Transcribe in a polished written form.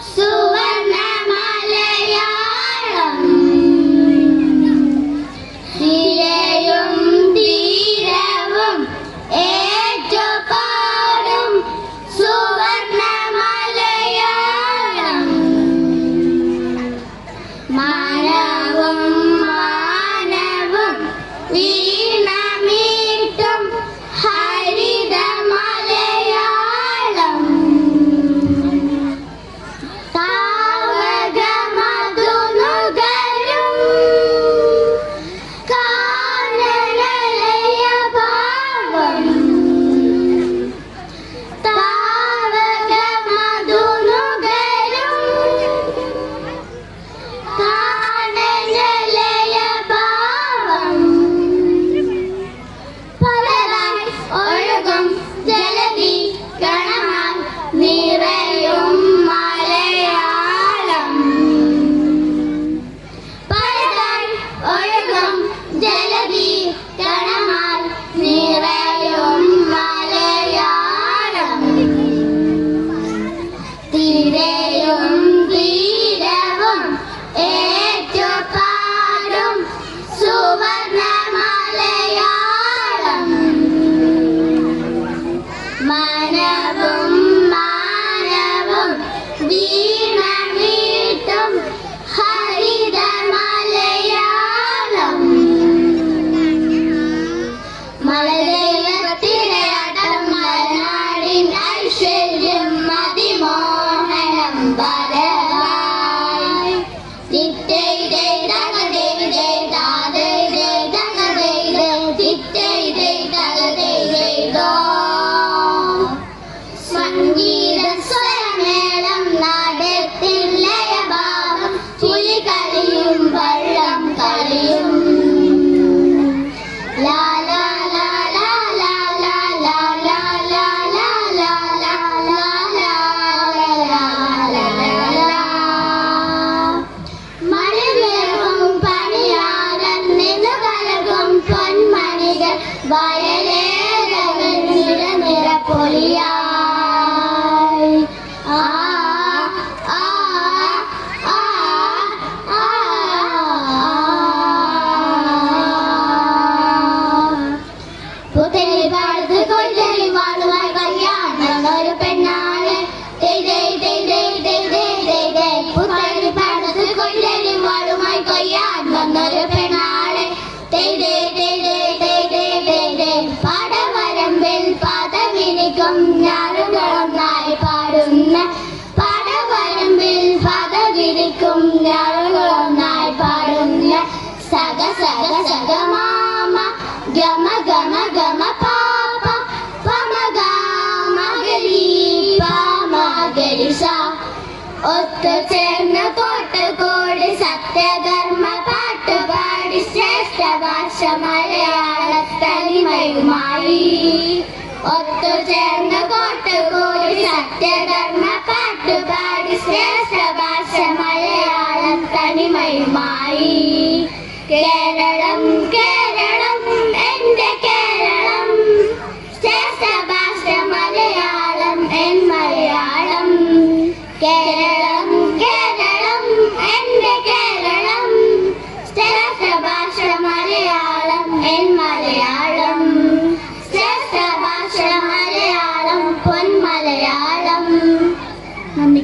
സുവർണ്ണ മലയാളം തിരയും തീരവും ഏറ്റുപാടും സുവർണ്ണ മലയാളം മാനവും മാനവും വീണമീട്ടും ഹരിത മലയാളം താവകമധുനുകരും കാനനലയഭാവം താവകമധുനുകരും കാനനലയഭാവം പലതായി ഒഴുകും ജലധി ഗണമായി നിറയും മലയാളം പലതായി ഒഴുകും ജലധി ഗണമായി നിറയും മലയാളം തിരയും തീരവും ഏറ്റുപാടും സുവർണ്ണ മലയാളം മാനവും മാനവും വീണമീട്ടും ഹരിത മലയാളം മലദൈവത്തിരയാട്ടം മലനാടിൻ ഐശ്വര്യം അതിമോഹനം വരവായി തിറ്റൈതൈ തകതൈതൈ താതൈതൈ തകതൈതൈ തിറ്റൈതൈ തകതൈതൈ ദോ സംഗീത സ്വരമേളം നാടത്തിൽ ലയഭാവം പുലി കളിയും വള്ളം കളിയും ലാ ലാ ലാ ലാ ലാ ലാ ലാ ലാ ലാ ലാ ലാ ലാ ലാ ലാ ലാ മണിവേറും പണിയാരം നിന്നു കലകും പൊന്മണികൾ വയലേറകൾ നിറനിറപ്പൊലിയായി ആ ആ ആ ആ പുത്തരി പാടത്ത് കൊയ്തരി വാളുമായി കല്യാണം ഒരു പെണ്ണാണ് പുത്തരി പാടത്ത് കൊയ്തരി വാളുമായി കൊയ്യാൻ വന്നൊരു പെണ്ണാണ് പാടവരമ്പിൽ പാദവിരിക്കും ഞാറുകളൊന്നായി പാടുന്ന പാടവരമ്പിൽ പാദവിരിക്കും ഞാറുകളൊന്നായി പാടുന്ന സഗ സഗ സഗ മാമ ഗമ ഗമ ഗമ പാപ പമ ഗമഗരി പമഗരി സ ഒത്തുചേർന്ന തോട്ടുകൂടി സത്യധർമ്മ പാട്ടുപാടി ശ്രേഷ്ഠ ഭാഷ മലയാളത്തനിമയുമായി ഒത്തുചേർന്ന കോട്ടുകൂടി സത്യധർമ്മ പാട്ടുപാടി ശ്രേഷ്ഠ ഭാഷ മലയാളത്തനിമയുമായി കേരളം കേരളം എന്റെ കേരളം ശ്രേഷ്ഠ ഭാഷ മലയാളം എൻ മലയാളം കേരളം കേരളം എന്റെ കേരളം ശ്രേഷ്ഠ ഭാഷ മലയാളം എൻ മലയാളം ശ്രേഷ്ഠ ഭാഷ മലയാളം പൊൻ മലയാളം. നന്ദി.